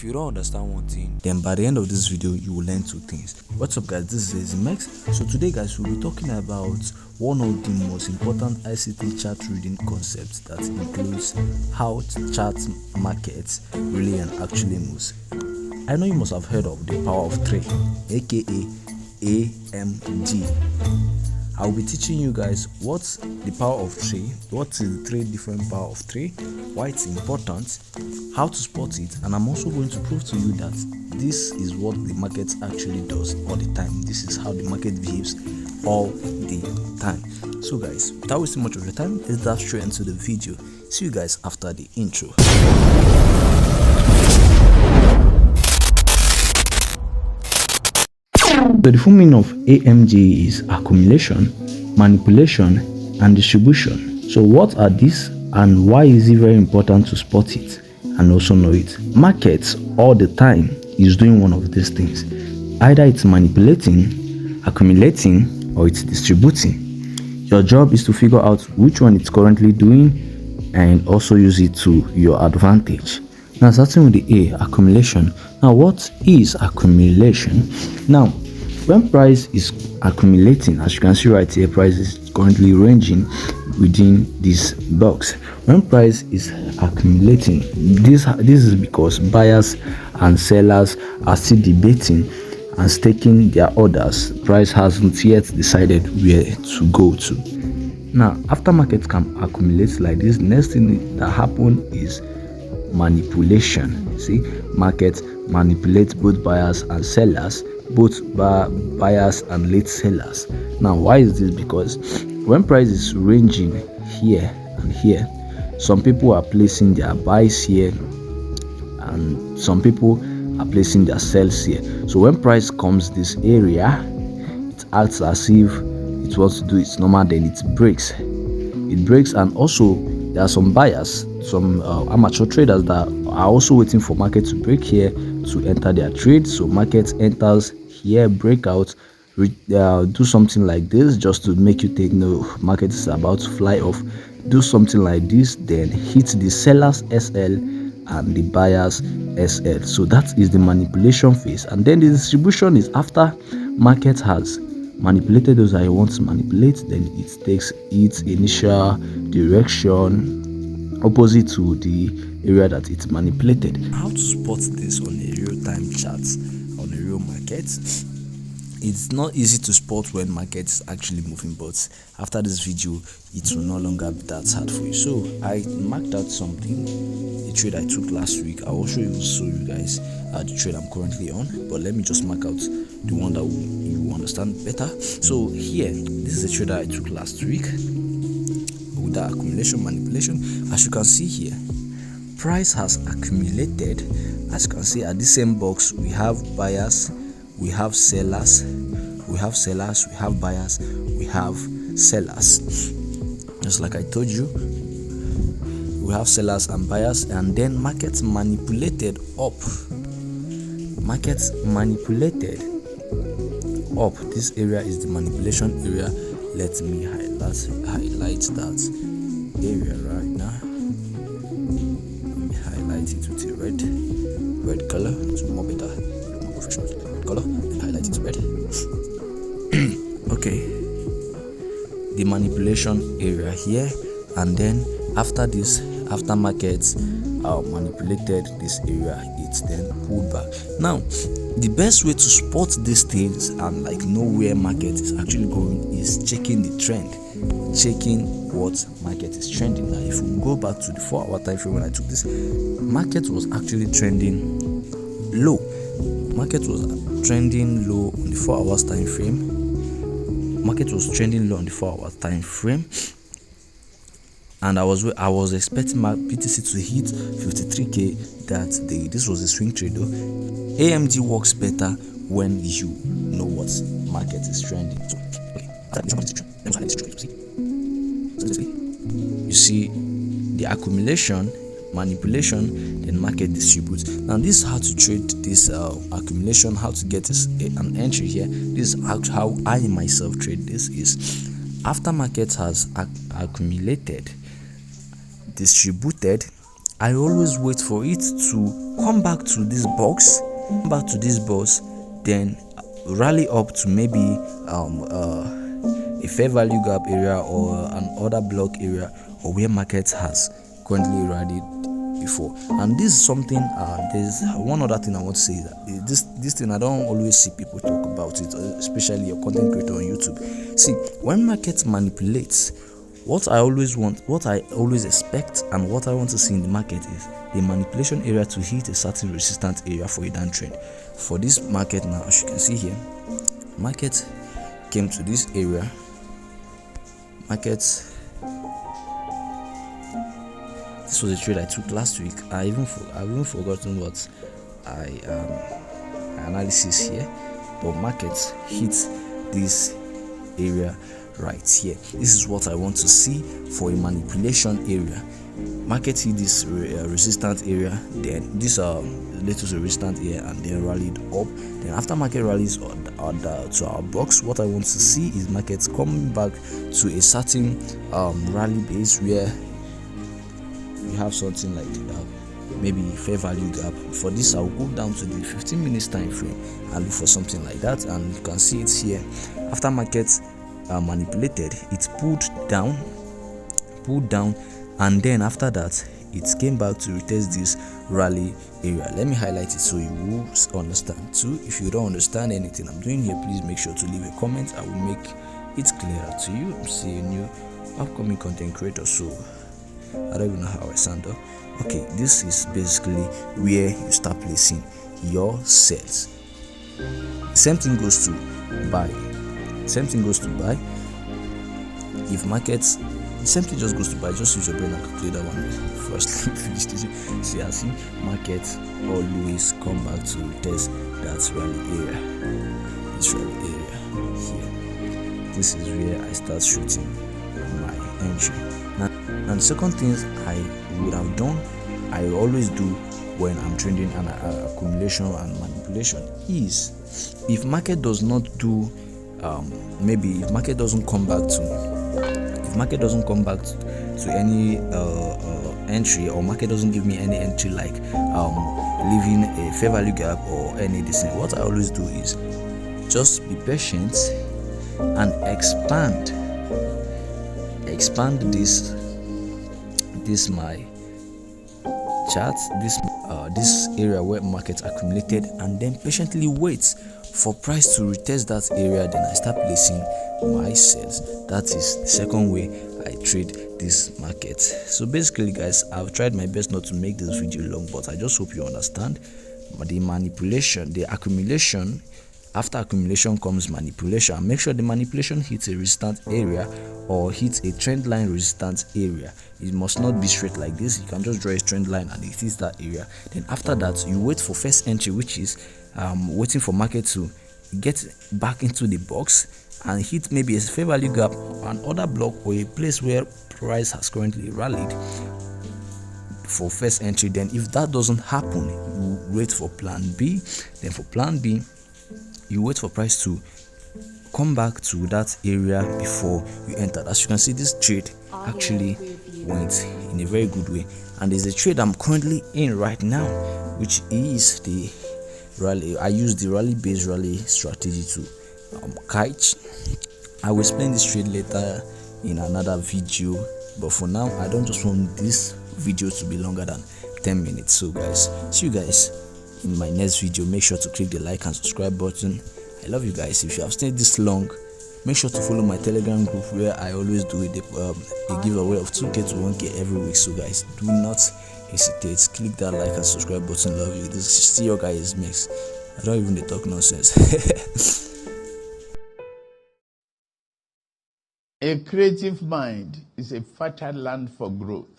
if you don't understand one thing, then by the end of this video you will learn two things. What's up guys, this is EzimaX. So today guys, we'll be talking about one of the most important ICT chart reading concepts that includes how chart markets really and actually moves. I know you must have heard of the power of 3, aka AMD. I'll be teaching you guys what's the power of 3, what is the 3 different power of 3, why it's important, how to spot it, and I'm also going to prove to you that this is what the market actually does all the time. This is how the market behaves all the time. So guys, without wasting much of your time, let's dive straight into the video. See you guys after the intro. So the full meaning of AMD is accumulation, manipulation, and distribution. So what are these and why is it very important to spot it and also know it? Markets all the time is doing one of these things. Either it's manipulating, accumulating, or it's distributing. Your job is to figure out which one it's currently doing and also use it to your advantage. Now starting with the A, accumulation. Now what is accumulation? Now when price is accumulating, as you can see right here, price is currently ranging within this box. When price is accumulating, this is because buyers and sellers are still debating and staking their orders. Price hasn't yet decided where to go to. Now after market can accumulate like this, next thing that happen is manipulation. See, market manipulates both buyers and sellers, both buyers and late sellers. Now why is this? Because when price is ranging here and here, some people are placing their buys here and some people are placing their sells here. So when price comes this area, it acts as if it wants to do its normal, then it breaks, and also there are some buyers, some amateur traders that are also waiting for market to break here to enter their trade. So market enters here, breakout, do something like this just to make you think no, market is about to fly off. Do something like this, then hit the sellers SL and the buyers SL. So that is the manipulation phase. And then the distribution is after market has manipulated those that you want to manipulate, then it takes its initial direction opposite to the area that it's manipulated. How to spot this on a real-time chart on a real market? It's not easy to spot when market is actually moving, but after this video it will no longer be that hard for you. So I marked out something, a trade I took last week. I will show you guys the trade I'm currently on, but let me just mark out the one that you will understand better. So here, this is a trade that I took last week with the accumulation manipulation. As you can see here, price has accumulated. As you can see at the same box, we have buyers, we have sellers, we have buyers, we have sellers. Just like I told you, we have sellers and buyers, and then markets manipulated up. Markets manipulated up. This area is the manipulation area. Let me highlight that area right now. Let me highlight it with a red color. It's more better, more professional. Red color. And highlight it red. Okay. The manipulation area here, and then after this, after markets manipulated this area, it's then pulled back. Now the best way to spot these things and like know where market is actually going is checking the trend, checking what market is trending. Now if we go back to the 4-hour time frame, when I took this, market was actually trending low. Market was trending low on the 4 hours time frame. Market was trending low on the 4-hour time frame, and I was expecting my BTC to hit 53k that day. This was a swing trade though. AMD works better when you know what market is trending. So, okay, you see the accumulation, manipulation, then market distributes. Now this is how to trade this accumulation, how to get this an entry here. This is how I myself trade this. Is after market has accumulated, distributed, I always wait for it to come back to this box, then rally up to maybe a fair value gap area or an order block area, or where market has currently rallied before. And this is something, there's one other thing I want to say, that this thing I don't always see people talk about it, especially a content creator on YouTube. See, when market manipulates, what I always expect and what I want to see in the market is the manipulation area to hit a certain resistance area for a downtrend. For this market now, as you can see here, market came to this area. This was a trade I took last week. I've even forgotten what analysis here, but market hits this area right here. This is what I want to see for a manipulation area. Market hit this resistance area, then this little resistance here, and then rallied up. Then after market rallies to our box, what I want to see is markets coming back to a certain rally base where we have something like maybe fair value gap. For this, I'll go down to the 15 minutes time frame and look for something like that, and you can see it here. After market manipulated, it pulled down, and then after that it came back to retest this rally area. Let me highlight it so you will understand too. If you don't understand anything I'm doing here, please make sure to leave a comment. I will make it clearer to you. I'm still a new upcoming content creator, so I don't even know how I sound up. Okay, this is basically where you start placing your sales. Same thing goes to buy. If markets, the same thing just goes to buy. Just use your brain and calculate that one first. Finish this. So you see, markets always come back to retest that rally area. This rally area here. This is where I start shooting my entry. And the second things I would have done, I always do when I'm trading an accumulation and manipulation, is if market does not do maybe if market doesn't come back to any entry, or market doesn't give me any entry, like leaving a fair value gap or any descent, what I always do is just be patient and expand this my chart, this area where market accumulated, and then patiently wait for price to retest that area. Then I start placing my sales. That is the second way I trade this market. So basically, guys, I've tried my best not to make this video long, but I just hope you understand. The manipulation, the accumulation, after accumulation comes manipulation, and make sure the manipulation hits a resistance area or hits a trend line resistance area. It must not be straight like this. You can just draw a trend line and it hits that area. Then after that, you wait for first entry, which is waiting for market to get back into the box and hit maybe a fair value gap, an order block, or a place where price has currently rallied for first entry. Then if that doesn't happen, you wait for plan B. Then for plan B, you wait for price to come back to that area before you enter. As you can see, this trade actually went in a very good way, and there's a trade I'm currently in right now, which is the rally. I use the rally based rally strategy to catch. I will explain this trade later in another video, but for now I don't just want this video to be longer than 10 minutes. So guys, see you guys in my next video. Make sure to click the like and subscribe button. I love you guys. If you have stayed this long, make sure to follow my Telegram group, where I always do a giveaway of 2k to 1k every week. So guys, do not hesitate. Click that like and subscribe button. Love you. This is still your guy EzimaX. I don't even talk nonsense. A creative mind is a fertile land for growth.